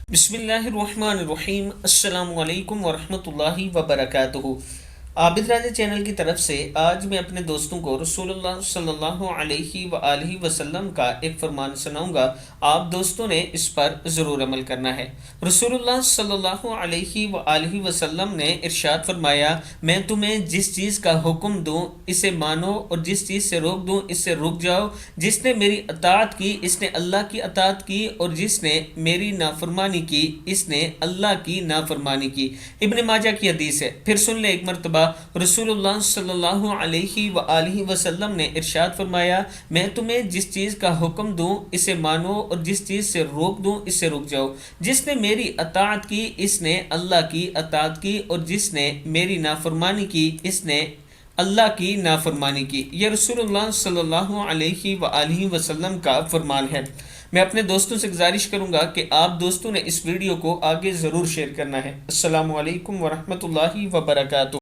بسم اللہ الرحمن الرحیم، السلام علیکم ورحمۃ اللہ وبرکاتہ۔ عابد راجہ چینل کی طرف سے آج میں اپنے دوستوں کو رسول اللہ صلی اللہ علیہ وآلہ وسلم کا ایک فرمان سناؤں گا۔ آپ دوستوں نے اس پر ضرور عمل کرنا ہے۔ رسول اللہ صلی اللہ علیہ وآلہ وسلم نے ارشاد فرمایا، میں تمہیں جس چیز کا حکم دوں اسے مانو، اور جس چیز سے روک دوں اس سے رک جاؤ۔ جس نے میری اطاعت کی اس نے اللہ کی اطاعت کی، اور جس نے میری نافرمانی کی اس نے اللہ کی نافرمانی کی۔ ابن ماجہ کی حدیث ہے۔ پھر سن لیں ایک مرتبہ، رسول اللہ صلی اللہ علیہ وآلہ وسلم نے ارشاد فرمایا، میں تمہیں جس چیز کا حکم دوں اسے مانو، اور جس چیز سے روک دوں اس سے رک جاؤ۔ جس نے میری اطاعت کی اس نے اللہ کی اطاعت کی، اور جس نے میری نافرمانی کی اس نے اللہ کی نافرمانی کی۔ یہ رسول اللہ صلی اللہ علیہ وآلہ وسلم کا فرمان ہے۔ میں اپنے دوستوں سے گزارش کروں گا کہ آپ دوستوں نے اس ویڈیو کو آگے ضرور شیئر کرنا ہے۔ السلام علیکم ورحمۃ اللہ وبرکاتہ۔